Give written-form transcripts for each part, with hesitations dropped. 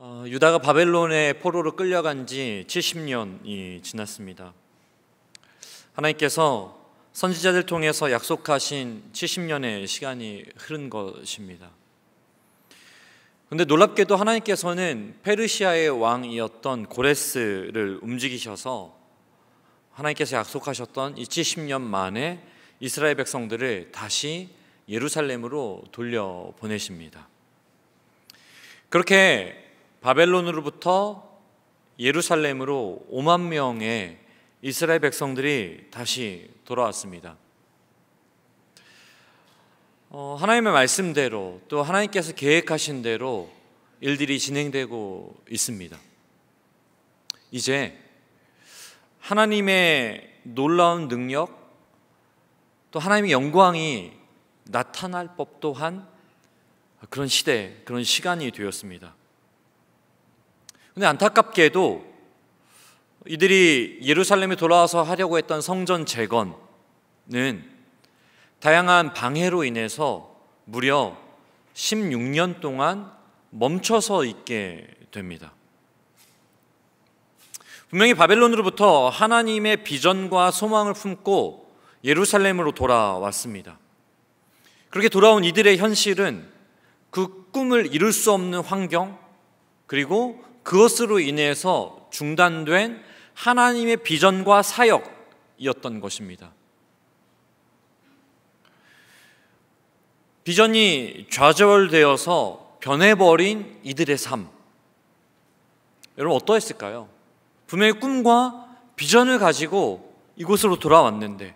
유다가 바벨론의 포로로 끌려간 지 70년이 지났습니다. 하나님께서 선지자들 통해서 약속하신 70년의 시간이 흐른 것입니다. 그런데 놀랍게도 하나님께서는 페르시아의 왕이었던 고레스를 움직이셔서 하나님께서 약속하셨던 이 70년 만에 이스라엘 백성들을 다시 예루살렘으로 돌려보내십니다. 그렇게 바벨론으로부터 예루살렘으로 5만 명의 이스라엘 백성들이 다시 돌아왔습니다. 하나님의 말씀대로 또 하나님께서 계획하신 대로 일들이 진행되고 있습니다. 이제 하나님의 놀라운 능력 또 하나님의 영광이 나타날 법도 한 그런 시대, 그런 시간이 되었습니다. 그런데 안타깝게도 이들이 예루살렘에 돌아와서 하려고 했던 성전 재건은 다양한 방해로 인해서 무려 16년 동안 멈춰서 있게 됩니다. 분명히 바벨론으로부터 하나님의 비전과 소망을 품고 예루살렘으로 돌아왔습니다. 그렇게 돌아온 이들의 현실은 그 꿈을 이룰 수 없는 환경, 그리고 그것으로 인해서 중단된 하나님의 비전과 사역이었던 것입니다. 비전이 좌절되어서 변해버린 이들의 삶, 여러분 어떠했을까요? 분명히 꿈과 비전을 가지고 이곳으로 돌아왔는데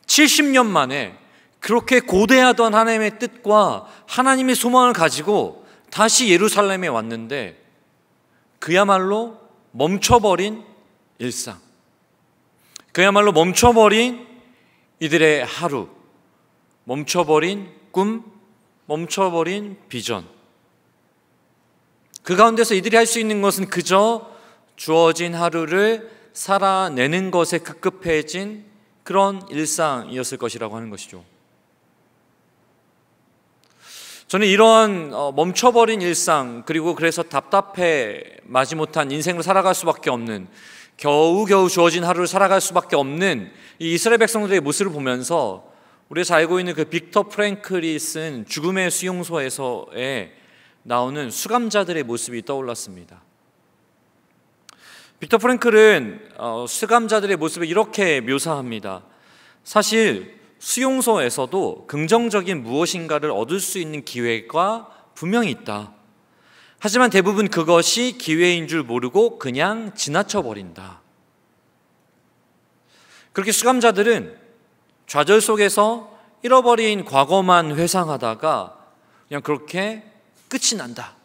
70년 만에 그렇게 고대하던 하나님의 뜻과 하나님의 소망을 가지고 다시 예루살렘에 왔는데 그야말로 멈춰버린 일상, 그야말로 멈춰버린 이들의 하루, 멈춰버린 꿈, 멈춰버린 비전. 그 가운데서 이들이 할 수 있는 것은 그저 주어진 하루를 살아내는 것에 급급해진 그런 일상이었을 것이라고 하는 것이죠. 저는 이러한 멈춰버린 일상, 그리고 그래서 답답해 마지못한 인생을 살아갈 수밖에 없는, 겨우겨우 주어진 하루를 살아갈 수밖에 없는 이 이스라엘 백성들의 모습을 보면서 우리가 잘 알고 있는 그 빅터 프랭클이 쓴 죽음의 수용소에서에 나오는 수감자들의 모습이 떠올랐습니다. 빅터 프랭클은 수감자들의 모습을 이렇게 묘사합니다. 사실 수용소에서도 긍정적인 무엇인가를 얻을 수 있는 기회가 분명히 있다. 하지만 대부분 그것이 기회인 줄 모르고 그냥 지나쳐버린다. 그렇게 수감자들은 좌절 속에서 잃어버린 과거만 회상하다가 그냥 그렇게 끝이 난다.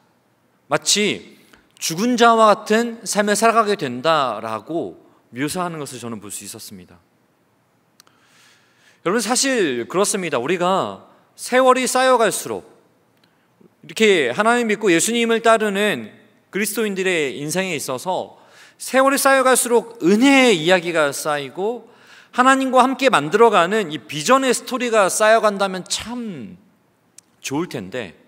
마치 죽은 자와 같은 삶을 살아가게 된다라고 묘사하는 것을 저는 볼 수 있었습니다. 여러분 사실 그렇습니다. 우리가 세월이 쌓여갈수록 이렇게 하나님 믿고 예수님을 따르는 그리스도인들의 인생에 있어서 세월이 쌓여갈수록 은혜의 이야기가 쌓이고 하나님과 함께 만들어가는 이 비전의 스토리가 쌓여간다면 참 좋을 텐데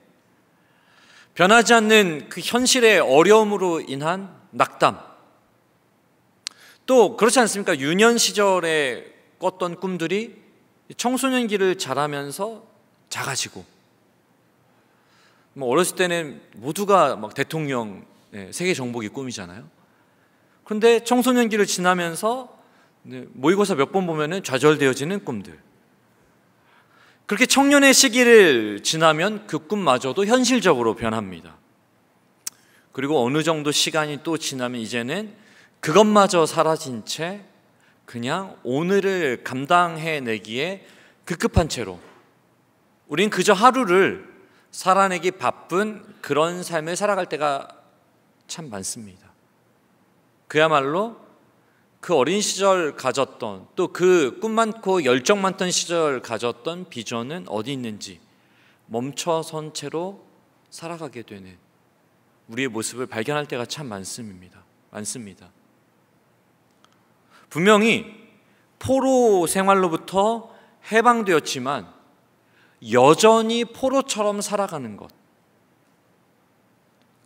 변하지 않는 그 현실의 어려움으로 인한 낙담, 또 그렇지 않습니까? 유년 시절에 꿨던 꿈들이 청소년기를 자라면서 작아지고, 어렸을 때는 모두가 막 대통령, 세계 정복이 꿈이잖아요. 그런데 청소년기를 지나면서 모의고사 몇 번 보면은 좌절되어지는 꿈들. 그렇게 청년의 시기를 지나면 그 꿈마저도 현실적으로 변합니다. 그리고 어느 정도 시간이 또 지나면 이제는 그것마저 사라진 채 그냥 오늘을 감당해내기에 급급한 채로 우린 그저 하루를 살아내기 바쁜 그런 삶을 살아갈 때가 참 많습니다. 그야말로 그 어린 시절 가졌던, 또 그 꿈 많고 열정 많던 시절 가졌던 비전은 어디 있는지 멈춰선 채로 살아가게 되는 우리의 모습을 발견할 때가 참 많습니다. 분명히 포로 생활로부터 해방되었지만 여전히 포로처럼 살아가는 것,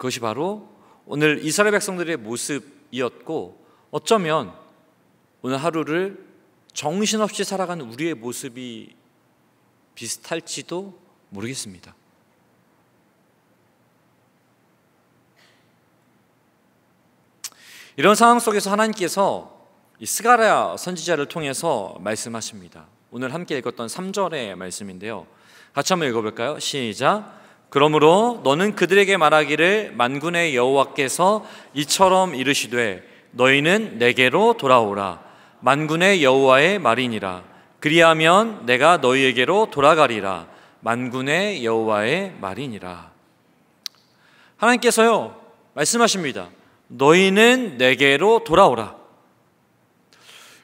그것이 바로 오늘 이스라엘 백성들의 모습이었고, 어쩌면 오늘 하루를 정신없이 살아가는 우리의 모습이 비슷할지도 모르겠습니다. 이런 상황 속에서 하나님께서 이 스가랴 선지자를 통해서 말씀하십니다. 오늘 함께 읽었던 3절의 말씀인데요, 같이 한번 읽어볼까요? 시작. 그러므로 너는 그들에게 말하기를 만군의 여호와께서 이처럼 이르시되 너희는 내게로 돌아오라. 만군의 여호와의 말이니라. 그리하면 내가 너희에게로 돌아가리라. 만군의 여호와의 말이니라. 하나님께서요 말씀하십니다. 너희는 내게로 돌아오라.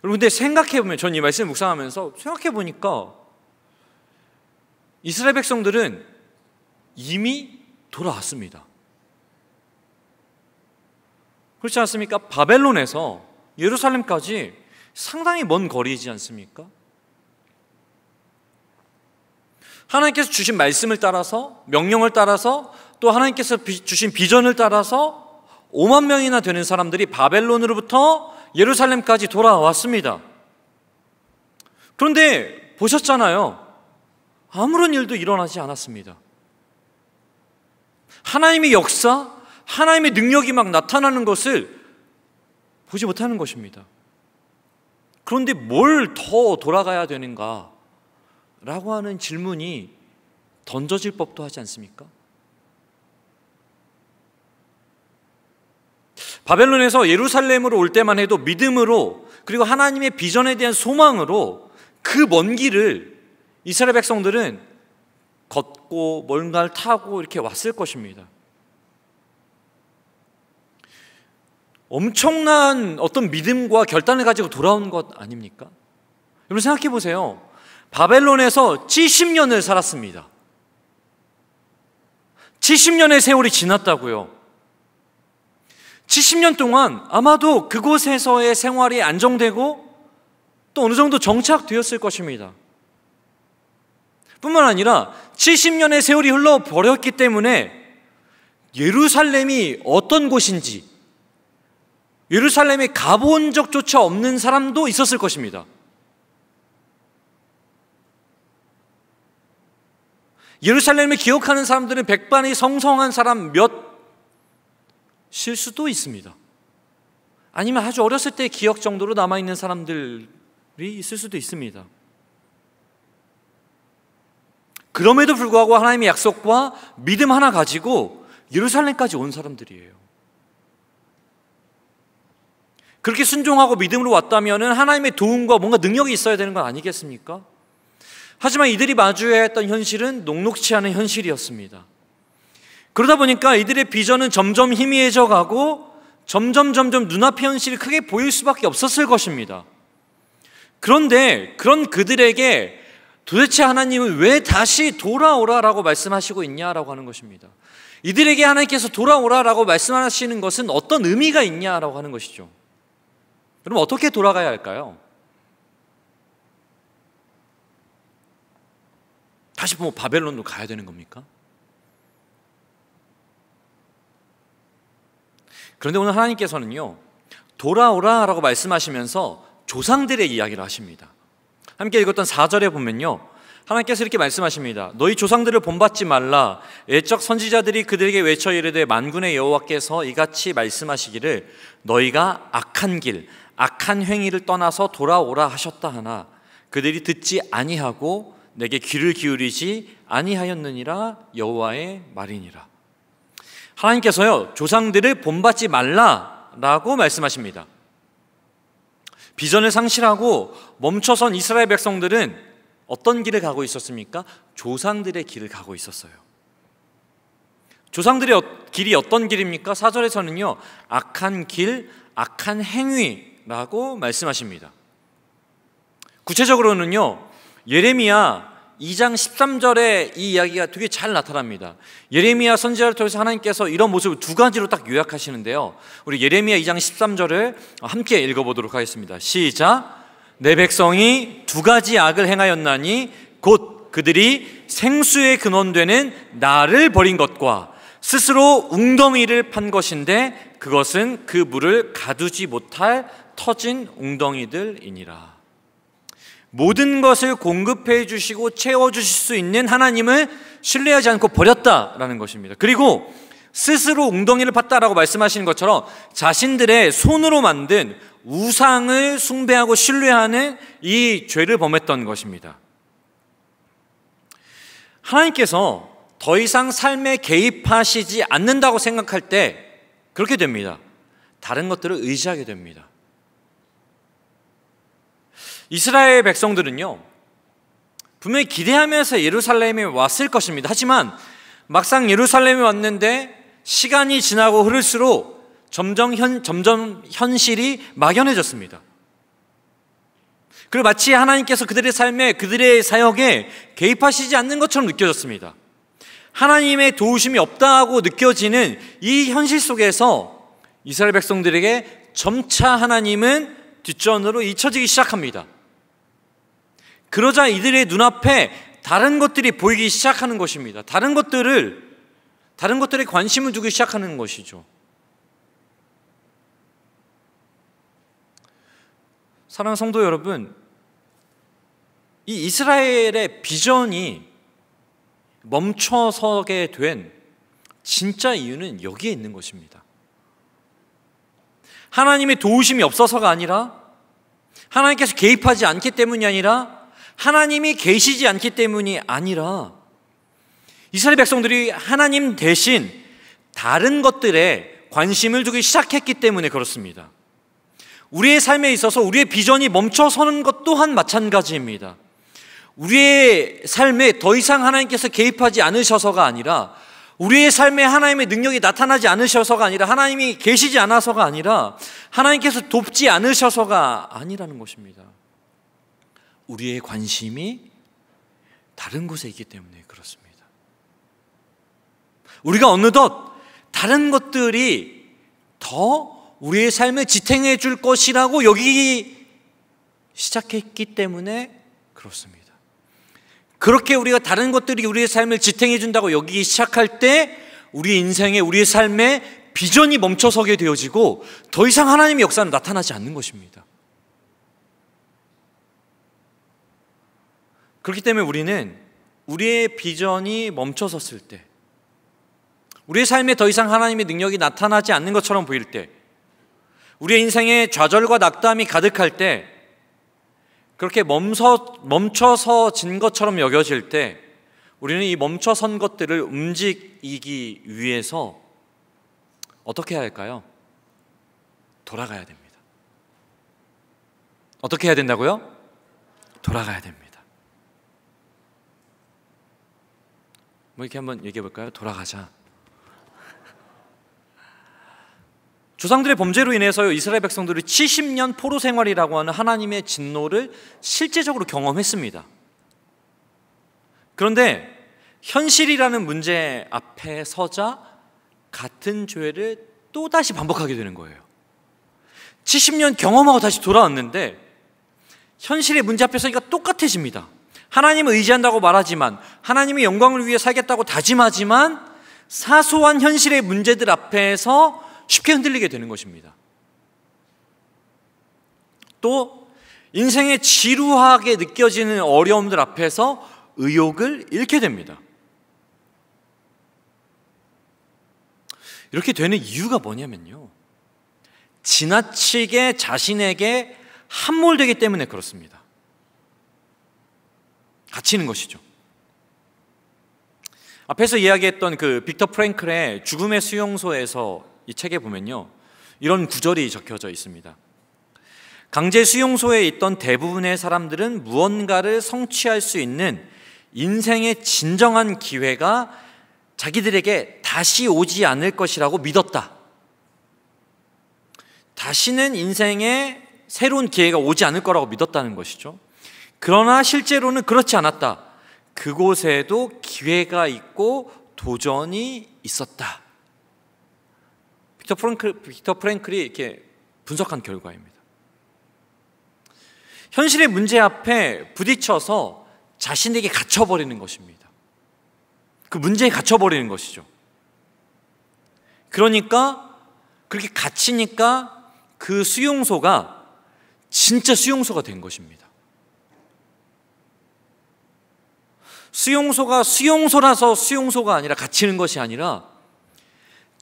여러분, 근데 생각해보면, 전 이 말씀을 묵상하면서 생각해보니까 이스라엘 백성들은 이미 돌아왔습니다. 그렇지 않습니까? 바벨론에서 예루살렘까지 상당히 먼 거리이지 않습니까? 하나님께서 주신 말씀을 따라서, 명령을 따라서, 또 하나님께서 주신 비전을 따라서 5만 명이나 되는 사람들이 바벨론으로부터 예루살렘까지 돌아왔습니다. 그런데 보셨잖아요. 아무런 일도 일어나지 않았습니다. 하나님의 역사, 하나님의 능력이 막 나타나는 것을 보지 못하는 것입니다. 그런데 뭘 더 돌아가야 되는가? 라고 하는 질문이 던져질 법도 하지 않습니까? 바벨론에서 예루살렘으로 올 때만 해도 믿음으로, 그리고 하나님의 비전에 대한 소망으로 그 먼 길을 이스라엘 백성들은 걷고 뭔가를 타고 이렇게 왔을 것입니다. 엄청난 어떤 믿음과 결단을 가지고 돌아온 것 아닙니까? 여러분 생각해 보세요. 바벨론에서 70년을 살았습니다. 70년의 세월이 지났다고요. 70년 동안 아마도 그곳에서의 생활이 안정되고 또 어느 정도 정착되었을 것입니다. 뿐만 아니라 70년의 세월이 흘러버렸기 때문에 예루살렘이 어떤 곳인지, 예루살렘에 가본 적조차 없는 사람도 있었을 것입니다. 예루살렘을 기억하는 사람들은 백반이 성성한 사람 몇일 수도 있습니다. 아니면 아주 어렸을 때 기억 정도로 남아있는 사람들이 있을 수도 있습니다. 그럼에도 불구하고 하나님의 약속과 믿음 하나 가지고 예루살렘까지 온 사람들이에요. 그렇게 순종하고 믿음으로 왔다면 하나님의 도움과 뭔가 능력이 있어야 되는 건 아니겠습니까? 하지만 이들이 마주해야 했던 현실은 녹록치 않은 현실이었습니다. 그러다 보니까 이들의 비전은 점점 희미해져 가고 점점 눈앞의 현실이 크게 보일 수밖에 없었을 것입니다. 그런데 그런 그들에게 도대체 하나님은 왜 다시 돌아오라라고 말씀하시고 있냐라고 하는 것입니다. 이들에게 하나님께서 돌아오라라고 말씀하시는 것은 어떤 의미가 있냐라고 하는 것이죠. 그럼 어떻게 돌아가야 할까요? 다시 뭐 바벨론으로 가야 되는 겁니까? 그런데 오늘 하나님께서는요, 돌아오라라고 말씀하시면서 조상들의 이야기를 하십니다. 함께 읽었던 4절에 보면요, 하나님께서 이렇게 말씀하십니다. 너희 조상들을 본받지 말라. 옛적 선지자들이 그들에게 외쳐 이르되 만군의 여호와께서 이같이 말씀하시기를 너희가 악한 길, 악한 행위를 떠나서 돌아오라 하셨다 하나 그들이 듣지 아니하고 내게 귀를 기울이지 아니하였느니라. 여호와의 말이니라. 하나님께서요, 조상들을 본받지 말라라고 말씀하십니다. 비전을 상실하고 멈춰선 이스라엘 백성들은 어떤 길을 가고 있었습니까? 조상들의 길을 가고 있었어요. 조상들의 길이 어떤 길입니까? 4절에서는요, 악한 길, 악한 행위라고 말씀하십니다. 구체적으로는요, 예레미야 2장 13절에 이 이야기가 되게 잘 나타납니다. 예레미야 선지자를 통해서 하나님께서 이런 모습을 두 가지로 딱 요약하시는데요, 우리 예레미야 2장 13절을 함께 읽어보도록 하겠습니다. 시작. 내 백성이 두 가지 악을 행하였나니 곧 그들이 생수의 근원되는 나를 버린 것과 스스로 웅덩이를 판 것인데 그것은 그 물을 가두지 못할 터진 웅덩이들이니라. 모든 것을 공급해 주시고 채워주실 수 있는 하나님을 신뢰하지 않고 버렸다라는 것입니다. 그리고 스스로 웅덩이를 팠다라고 말씀하시는 것처럼 자신들의 손으로 만든 우상을 숭배하고 신뢰하는 이 죄를 범했던 것입니다. 하나님께서 더 이상 삶에 개입하시지 않는다고 생각할 때 그렇게 됩니다. 다른 것들을 의지하게 됩니다. 이스라엘 백성들은요, 분명히 기대하면서 예루살렘에 왔을 것입니다. 하지만 막상 예루살렘에 왔는데 시간이 지나고 흐를수록 점점 현실이 막연해졌습니다. 그리고 마치 하나님께서 그들의 삶에, 그들의 사역에 개입하시지 않는 것처럼 느껴졌습니다. 하나님의 도우심이 없다고 느껴지는 이 현실 속에서 이스라엘 백성들에게 점차 하나님은 뒷전으로 잊혀지기 시작합니다. 그러자 이들의 눈앞에 다른 것들이 보이기 시작하는 것입니다. 다른 것들에 관심을 두기 시작하는 것이죠. 사랑하는 성도 여러분, 이 이스라엘의 비전이 멈춰서게 된 진짜 이유는 여기에 있는 것입니다. 하나님의 도우심이 없어서가 아니라, 하나님께서 개입하지 않기 때문이 아니라, 하나님이 계시지 않기 때문이 아니라, 이스라엘 백성들이 하나님 대신 다른 것들에 관심을 두기 시작했기 때문에 그렇습니다. 우리의 삶에 있어서 우리의 비전이 멈춰서는 것 또한 마찬가지입니다. 우리의 삶에 더 이상 하나님께서 개입하지 않으셔서가 아니라, 우리의 삶에 하나님의 능력이 나타나지 않으셔서가 아니라, 하나님이 계시지 않아서가 아니라, 하나님께서 돕지 않으셔서가 아니라는 것입니다. 우리의 관심이 다른 곳에 있기 때문에 그렇습니다. 우리가 어느덧 다른 것들이 더 우리의 삶을 지탱해 줄 것이라고 여기기 시작했기 때문에 그렇습니다. 그렇게 우리가 다른 것들이 우리의 삶을 지탱해 준다고 여기기 시작할 때 우리 인생에, 우리의 삶에 비전이 멈춰서게 되어지고 더 이상 하나님의 역사는 나타나지 않는 것입니다. 그렇기 때문에 우리는 우리의 비전이 멈춰섰을 때, 우리의 삶에 더 이상 하나님의 능력이 나타나지 않는 것처럼 보일 때, 우리의 인생에 좌절과 낙담이 가득할 때, 그렇게 멈춰서진 것처럼 여겨질 때 우리는 이 멈춰선 것들을 움직이기 위해서 어떻게 해야 할까요? 돌아가야 됩니다. 어떻게 해야 된다고요? 돌아가야 됩니다. 뭐 이렇게 한번 얘기해 볼까요? 돌아가자. 조상들의 범죄로 인해서 이스라엘 백성들이 70년 포로 생활이라고 하는 하나님의 진노를 실제적으로 경험했습니다. 그런데 현실이라는 문제 앞에 서자 같은 죄를 또다시 반복하게 되는 거예요. 70년 경험하고 다시 돌아왔는데 현실의 문제 앞에 서니까 똑같아집니다. 하나님을 의지한다고 말하지만, 하나님의 영광을 위해 살겠다고 다짐하지만 사소한 현실의 문제들 앞에서 쉽게 흔들리게 되는 것입니다. 또 인생의 지루하게 느껴지는 어려움들 앞에서 의욕을 잃게 됩니다. 이렇게 되는 이유가 뭐냐면요, 지나치게 자신에게 함몰되기 때문에 그렇습니다. 갇히는 것이죠. 앞에서 이야기했던 그 빅터 프랭클의 죽음의 수용소에서 이 책에 보면요, 이런 구절이 적혀져 있습니다. 강제 수용소에 있던 대부분의 사람들은 무언가를 성취할 수 있는 인생의 진정한 기회가 자기들에게 다시 오지 않을 것이라고 믿었다. 다시는 인생에 새로운 기회가 오지 않을 거라고 믿었다는 것이죠. 그러나 실제로는 그렇지 않았다. 그곳에도 기회가 있고 도전이 있었다. 빅터 프랭클이 이렇게 분석한 결과입니다. 현실의 문제 앞에 부딪혀서 자신에게 갇혀버리는 것입니다. 그 문제에 갇혀버리는 것이죠. 그러니까 그렇게 갇히니까 그 수용소가 진짜 수용소가 된 것입니다. 수용소가 수용소라서 수용소가 아니라 갇히는 것이 아니라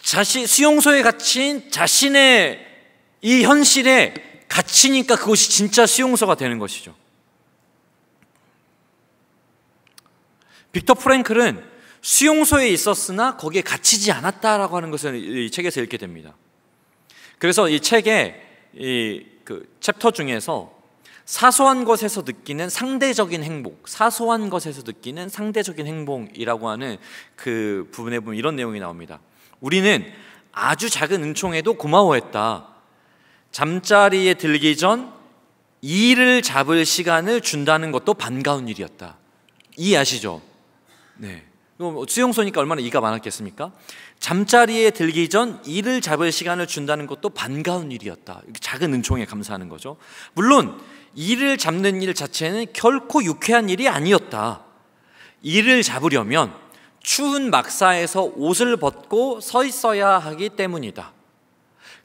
수용소에 갇힌 자신의 이 현실에 갇히니까 그것이 진짜 수용소가 되는 것이죠. 빅터 프랭클은 수용소에 있었으나 거기에 갇히지 않았다라고 하는 것을 이 책에서 읽게 됩니다. 그래서 이 책의 그 챕터 중에서 사소한 것에서 느끼는 상대적인 행복, 사소한 것에서 느끼는 상대적인 행복이라고 하는 그 부분에 보면 이런 내용이 나옵니다. 우리는 아주 작은 은총에도 고마워했다. 잠자리에 들기 전 이를 잡을 시간을 준다는 것도 반가운 일이었다. 이해하시죠? 네. 수용소니까 얼마나 이가 많았겠습니까? 잠자리에 들기 전 이를 잡을 시간을 준다는 것도 반가운 일이었다. 작은 은총에 감사하는 거죠. 물론 이를 잡는 일 자체는 결코 유쾌한 일이 아니었다. 이를 잡으려면 추운 막사에서 옷을 벗고 서 있어야 하기 때문이다.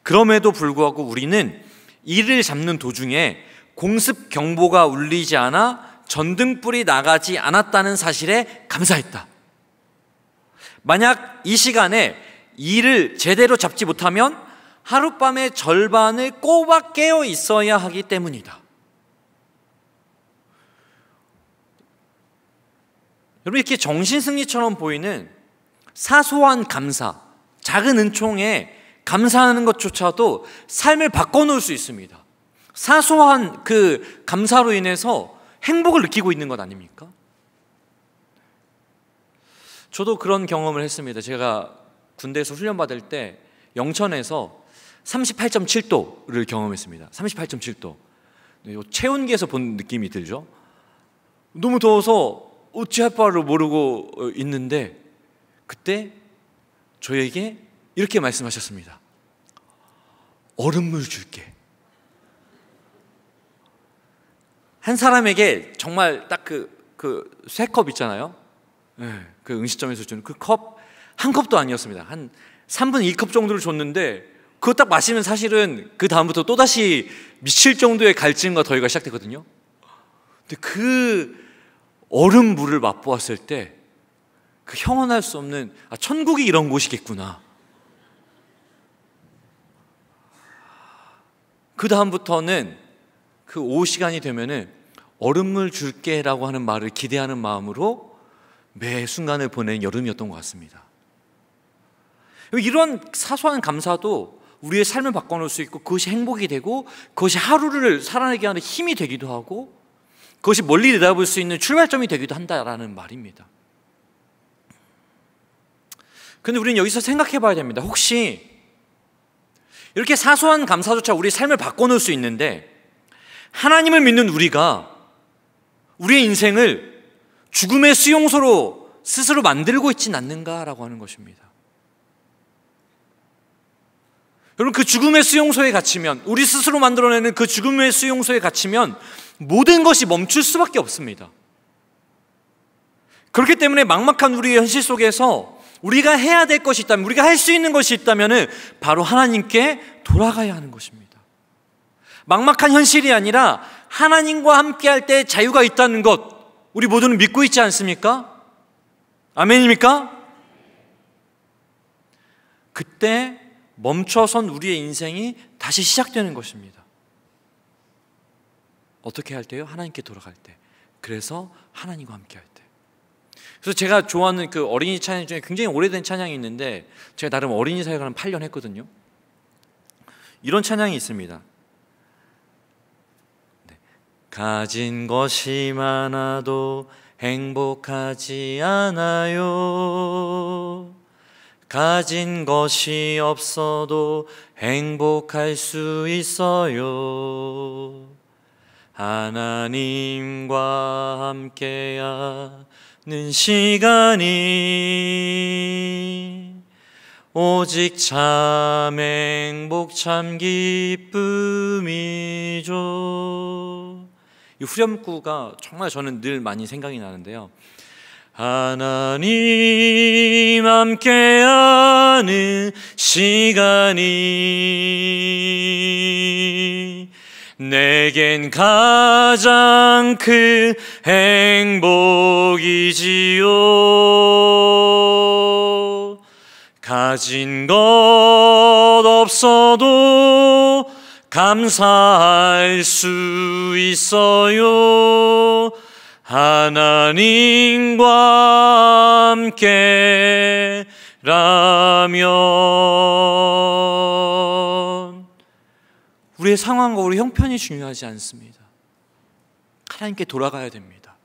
그럼에도 불구하고 우리는 이를 잡는 도중에 공습 경보가 울리지 않아 전등불이 나가지 않았다는 사실에 감사했다. 만약 이 시간에 이를 제대로 잡지 못하면 하룻밤의 절반을 꼬박 깨어 있어야 하기 때문이다. 여러분, 이렇게 정신승리처럼 보이는 사소한 감사, 작은 은총에 감사하는 것조차도 삶을 바꿔놓을 수 있습니다. 사소한 그 감사로 인해서 행복을 느끼고 있는 것 아닙니까? 저도 그런 경험을 했습니다. 제가 군대에서 훈련받을 때 영천에서 38.7도를 경험했습니다. 38.7도. 체온계에서 본 느낌이 들죠. 너무 더워서 어찌할 바를 모르고 있는데 그때 저에게 이렇게 말씀하셨습니다. 얼음물 줄게. 한 사람에게 정말 딱 그 새 컵 있잖아요. 네, 그 음식점에서 주는 그 컵 한 컵도 아니었습니다. 한 3분의 2컵 정도를 줬는데 그거 딱 마시면 사실은 그 다음부터 또다시 미칠 정도의 갈증과 더위가 시작되거든요. 근데 그 얼음물을 맛보았을 때 그 형언할 수 없는 천국이 이런 곳이겠구나. 그 다음부터는 그 오후 시간이 되면은 얼음물 줄게라고 하는 말을 기대하는 마음으로 매 순간을 보낸 여름이었던 것 같습니다. 이런 사소한 감사도 우리의 삶을 바꿔놓을 수 있고 그것이 행복이 되고 그것이 하루를 살아내게 하는 힘이 되기도 하고 그것이 멀리 내다볼 수 있는 출발점이 되기도 한다라는 말입니다. 그런데 우리는 여기서 생각해 봐야 됩니다. 혹시 이렇게 사소한 감사조차 우리 삶을 바꿔놓을 수 있는데 하나님을 믿는 우리가 우리의 인생을 죽음의 수용소로 스스로 만들고 있진 않는가라고 하는 것입니다. 여러분, 그 죽음의 수용소에 갇히면, 우리 스스로 만들어내는 그 죽음의 수용소에 갇히면 모든 것이 멈출 수밖에 없습니다. 그렇기 때문에 막막한 우리의 현실 속에서 우리가 해야 될 것이 있다면, 우리가 할 수 있는 것이 있다면 바로 하나님께 돌아가야 하는 것입니다. 막막한 현실이 아니라 하나님과 함께할 때 자유가 있다는 것, 우리 모두는 믿고 있지 않습니까? 아멘입니까? 그때 멈춰선 우리의 인생이 다시 시작되는 것입니다. 어떻게 할 때요? 하나님께 돌아갈 때. 그래서 하나님과 함께 할 때. 그래서 제가 좋아하는 그 어린이 찬양 중에 굉장히 오래된 찬양이 있는데 제가 나름 어린이 사역을 한 8년 했거든요. 이런 찬양이 있습니다. 네. 가진 것이 많아도 행복하지 않아요. 가진 것이 없어도 행복할 수 있어요. 하나님과 함께하는 시간이 오직 참 행복 참 기쁨이죠. 이 후렴구가 정말 저는 늘 많이 생각이 나는데요. 하나님 함께하는 시간이 내겐 가장 큰 행복이지요. 가진 것 없어도 감사할 수 있어요. 하나님과 함께라면. 우리의 상황과 우리 형편이 중요하지 않습니다. 하나님께 돌아가야 됩니다.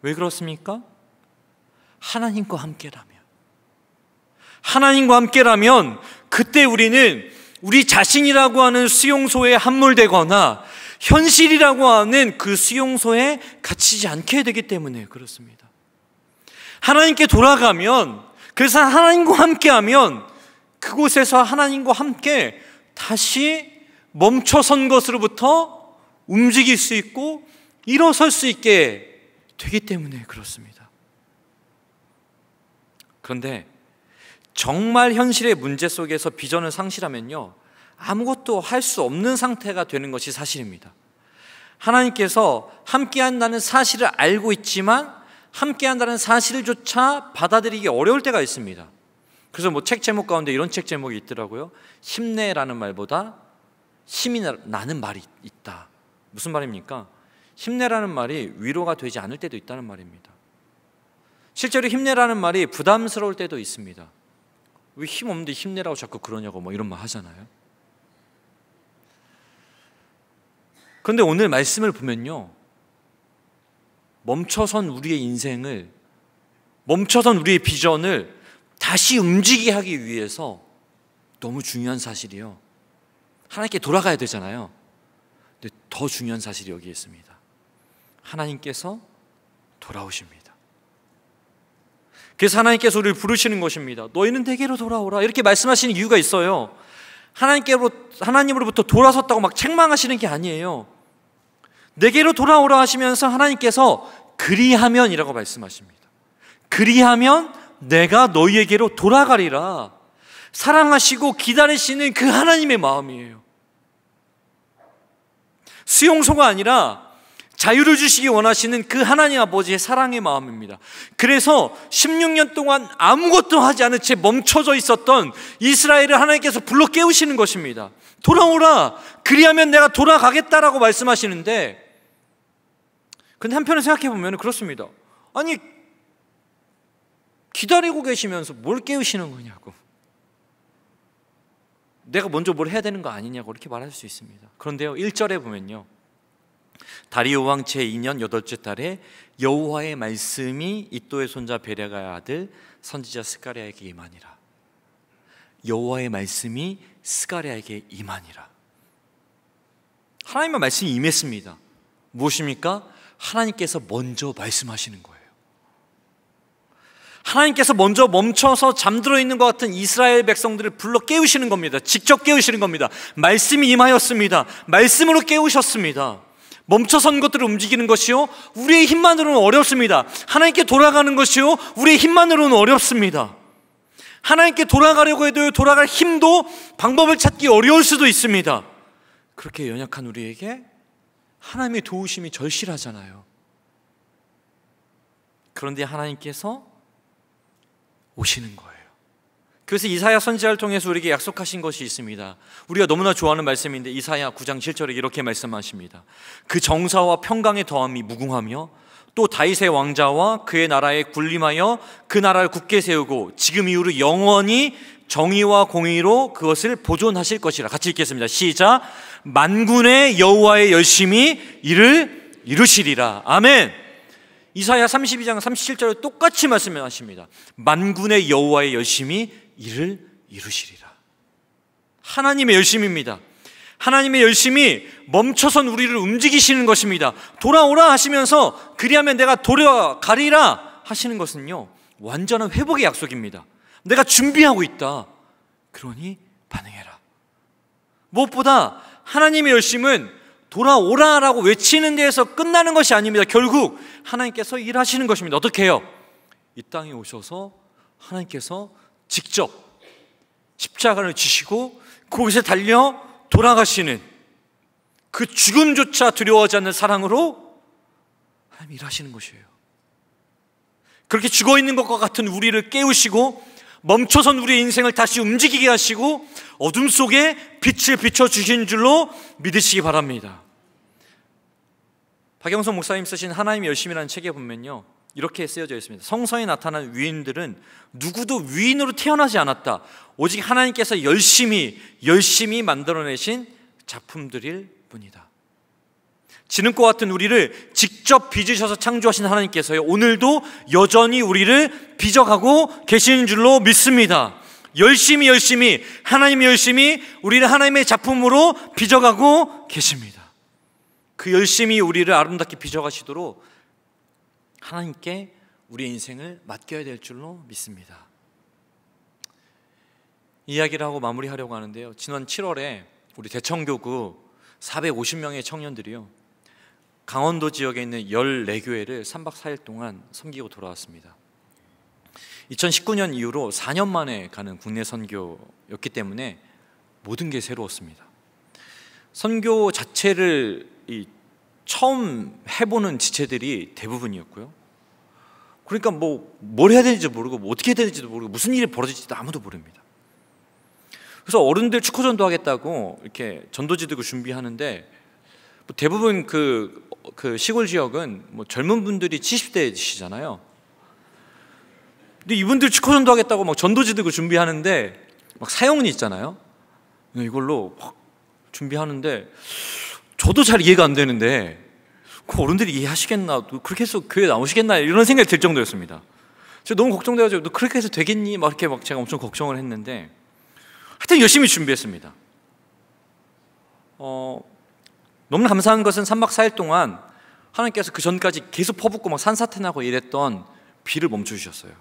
왜 그렇습니까? 하나님과 함께라면. 하나님과 함께라면 그때 우리는 우리 자신이라고 하는 수용소에 함몰되거나 현실이라고 하는 그 수용소에 갇히지 않게 되기 때문에 그렇습니다. 하나님께 돌아가면, 그래서 하나님과 함께하면 그곳에서 하나님과 함께 다시 멈춰선 것으로부터 움직일 수 있고 일어설 수 있게 되기 때문에 그렇습니다. 그런데 정말 현실의 문제 속에서 비전을 상실하면요, 아무것도 할 수 없는 상태가 되는 것이 사실입니다. 하나님께서 함께한다는 사실을 알고 있지만 함께한다는 사실조차 받아들이기 어려울 때가 있습니다. 그래서 뭐 책 제목 가운데 이런 책 제목이 있더라고요. 힘내라는 말보다 힘이 나는 말이 있다. 무슨 말입니까? 힘내라는 말이 위로가 되지 않을 때도 있다는 말입니다. 실제로 힘내라는 말이 부담스러울 때도 있습니다. 왜 힘 없는데 힘내라고 자꾸 그러냐고 뭐 이런 말 하잖아요. 그런데 오늘 말씀을 보면요, 멈춰선 우리의 인생을, 멈춰선 우리의 비전을 다시 움직이게 하기 위해서 너무 중요한 사실이요, 하나님께 돌아가야 되잖아요. 근데 더 중요한 사실이 여기에 있습니다. 하나님께서 돌아오십니다. 그래서 하나님께서 우리를 부르시는 것입니다. 너희는 내게로 돌아오라, 이렇게 말씀하시는 이유가 있어요. 하나님으로부터 돌아섰다고 막 책망하시는 게 아니에요. 내게로 돌아오라 하시면서 하나님께서 그리하면이라고 말씀하십니다. 그리하면 내가 너희에게로 돌아가리라. 사랑하시고 기다리시는 그 하나님의 마음이에요. 수용소가 아니라 자유를 주시기 원하시는 그 하나님 아버지의 사랑의 마음입니다. 그래서 16년 동안 아무것도 하지 않은 채 멈춰져 있었던 이스라엘을 하나님께서 불러 깨우시는 것입니다. 돌아오라, 그리하면 내가 돌아가겠다라고 말씀하시는데, 근데 한편으로 생각해 보면 그렇습니다. 아니, 기다리고 계시면서 뭘 깨우시는 거냐고, 내가 먼저 뭘 해야 되는 거 아니냐고 이렇게 말할 수 있습니다. 그런데요, 1절에 보면요, 다리오 왕 제2년 8째 달에 여호와의 말씀이 이도의 손자 베레가의 아들 선지자 스가랴에게 임하니라. 여호와의 말씀이 스가랴에게 임하니라. 하나님의 말씀이 임했습니다. 무엇입니까? 하나님께서 먼저 말씀하시는 거예요. 하나님께서 먼저 멈춰서 잠들어 있는 것 같은 이스라엘 백성들을 불러 깨우시는 겁니다. 직접 깨우시는 겁니다. 말씀이 임하였습니다. 말씀으로 깨우셨습니다. 멈춰선 것들을 움직이는 것이요, 우리의 힘만으로는 어렵습니다. 하나님께 돌아가는 것이요, 우리의 힘만으로는 어렵습니다. 하나님께 돌아가려고 해도 돌아갈 힘도, 방법을 찾기 어려울 수도 있습니다. 그렇게 연약한 우리에게 하나님의 도우심이 절실하잖아요. 그런데 하나님께서 오시는 거예요. 그래서 이사야 선지자를 통해서 우리에게 약속하신 것이 있습니다. 우리가 너무나 좋아하는 말씀인데 이사야 9장 7절에 이렇게 말씀하십니다. 그 정사와 평강의 더함이 무궁하며 또 다윗의 왕자와 그의 나라에 군림하여 그 나라를 굳게 세우고 지금 이후로 영원히 정의와 공의로 그것을 보존하실 것이라. 같이 읽겠습니다. 시작. 만군의 여호와의 열심히 이를 이루시리라. 아멘. 이사야 32장 37절에 똑같이 말씀하십니다. 만군의 여호와의 열심히 이를 이루시리라. 하나님의 열심입니다. 하나님의 열심이 멈춰선 우리를 움직이시는 것입니다. 돌아오라 하시면서 그리하면 내가 돌아가리라 하시는 것은요, 완전한 회복의 약속입니다. 내가 준비하고 있다, 그러니 반응해라. 무엇보다 하나님의 열심은 돌아오라라고 외치는 데에서 끝나는 것이 아닙니다. 결국 하나님께서 일하시는 것입니다. 어떻게 해요? 이 땅에 오셔서 하나님께서 직접 십자가를 지시고 거기서 달려 돌아가시는 그 죽음조차 두려워하지 않는 사랑으로 하나님 일하시는 것이에요. 그렇게 죽어있는 것과 같은 우리를 깨우시고 멈춰선 우리의 인생을 다시 움직이게 하시고 어둠 속에 빛을 비춰주신 줄로 믿으시기 바랍니다. 박영선 목사님 쓰신 하나님의 열심이라는 책에 보면요, 이렇게 쓰여져 있습니다. 성서에 나타난 위인들은 누구도 위인으로 태어나지 않았다. 오직 하나님께서 열심히 만들어내신 작품들일 뿐이다. 지능과 같은 우리를 직접 빚으셔서 창조하신 하나님께서요, 오늘도 여전히 우리를 빚어가고 계시는 줄로 믿습니다. 열심히 하나님이 열심히 우리를 하나님의 작품으로 빚어가고 계십니다. 그 열심히 우리를 아름답게 빚어가시도록 하나님께 우리의 인생을 맡겨야 될 줄로 믿습니다. 이야기를 하고 마무리하려고 하는데요, 지난 7월에 우리 대청교구 450명의 청년들이요, 강원도 지역에 있는 14교회를 3박 4일 동안 섬기고 돌아왔습니다. 2019년 이후로 4년 만에 가는 국내 선교였기 때문에 모든 게 새로웠습니다. 선교 자체를 처음 해보는 지체들이 대부분이었고요. 그러니까 뭘 해야 되는지 모르고 어떻게 해야 되는지도 모르고 무슨 일이 벌어질지도 아무도 모릅니다. 그래서 어른들 축구전도 하겠다고 이렇게 전도지 들고 준비하는데 대부분 그 시골 지역은 젊은 분들이 70대시잖아요. 근데 이분들 축구전도 하겠다고 막 전도지 들고 준비하는데 막 사형리 있잖아요. 이걸로 막 준비하는데 저도 잘 이해가 안 되는데 그 어른들이 이해하시겠나, 그렇게 해서 교회 나오시겠나, 이런 생각이 들 정도였습니다. 제가 너무 걱정돼가지고 너 그렇게 해서 되겠니? 막 이렇게 제가 엄청 걱정을 했는데 하여튼 열심히 준비했습니다. 너무 감사한 것은 3박 4일 동안 하나님께서 그 전까지 계속 퍼붓고 막 산사태 나고 이랬던 비를 멈춰주셨어요.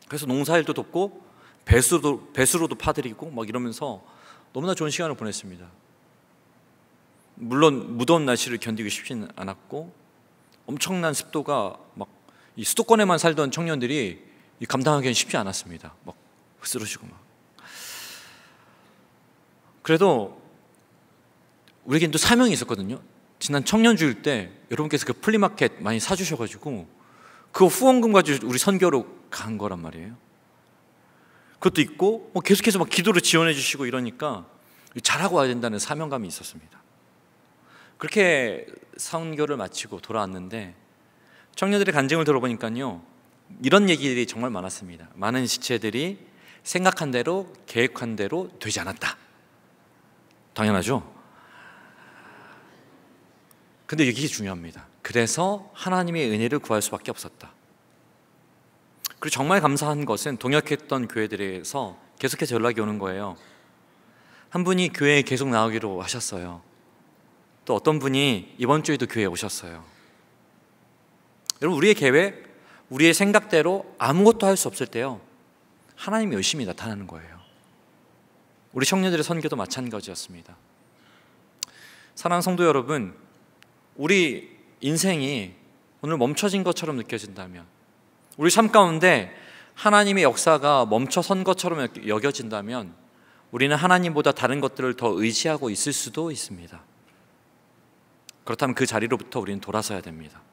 그래서 농사일도 돕고 배수로도 파드리고 막 이러면서 너무나 좋은 시간을 보냈습니다. 물론 무더운 날씨를 견디기 쉽지는 않았고 엄청난 습도가 막 이 수도권에만 살던 청년들이 감당하기는 쉽지 않았습니다. 막 쓰러지고 막. 그래도 우리에겐 또 사명이 있었거든요. 지난 청년주일 때 여러분께서 그 플리마켓 많이 사주셔가지고 그 후원금 가지고 우리 선교로 간 거란 말이에요. 그것도 있고 계속해서 막 기도로 지원해 주시고 이러니까 잘하고 와야 된다는 사명감이 있었습니다. 그렇게 선교를 마치고 돌아왔는데 청년들의 간증을 들어보니까요, 이런 얘기들이 정말 많았습니다. 많은 지체들이 생각한 대로 계획한 대로 되지 않았다. 당연하죠. 근데 이게 중요합니다. 그래서 하나님의 은혜를 구할 수밖에 없었다. 그리고 정말 감사한 것은 동역했던 교회들에서 계속해서 연락이 오는 거예요. 한 분이 교회에 계속 나오기로 하셨어요. 또 어떤 분이 이번 주에도 교회에 오셨어요. 여러분, 우리의 계획, 우리의 생각대로 아무것도 할 수 없을 때요, 하나님이 열심히 나타나는 거예요. 우리 청년들의 선교도 마찬가지였습니다. 사랑하는 성도 여러분, 우리 인생이 오늘 멈춰진 것처럼 느껴진다면, 우리 삶 가운데 하나님의 역사가 멈춰선 것처럼 여겨진다면 우리는 하나님보다 다른 것들을 더 의지하고 있을 수도 있습니다. 그렇다면 그 자리로부터 우리는 돌아서야 됩니다.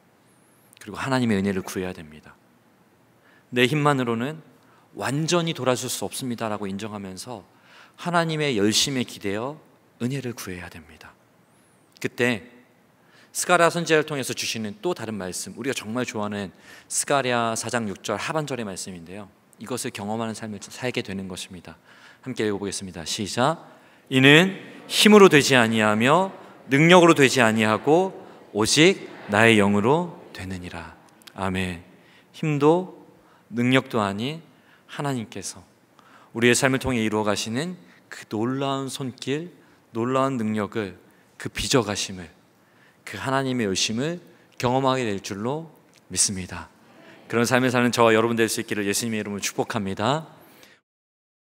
그리고 하나님의 은혜를 구해야 됩니다. 내 힘만으로는 완전히 돌아설 수 없습니다라고 인정하면서 하나님의 열심에 기대어 은혜를 구해야 됩니다. 그때 스가랴 선지자를 통해서 주시는 또 다른 말씀, 우리가 정말 좋아하는 스가랴 4장 6절 하반절의 말씀인데요, 이것을 경험하는 삶을 살게 되는 것입니다. 함께 읽어보겠습니다. 시작. 이는 힘으로 되지 아니하며 능력으로 되지 아니하고 오직 나의 영으로 되느니라. 아멘. 힘도 능력도 아닌 하나님께서 우리의 삶을 통해 이루어 가시는 그 놀라운 손길, 놀라운 능력을, 그 빚어가심을, 그 하나님의 열심을 경험하게 될 줄로 믿습니다. 그런 삶을 사는 저와 여러분 될 수 있기를 예수님의 이름으로 축복합니다.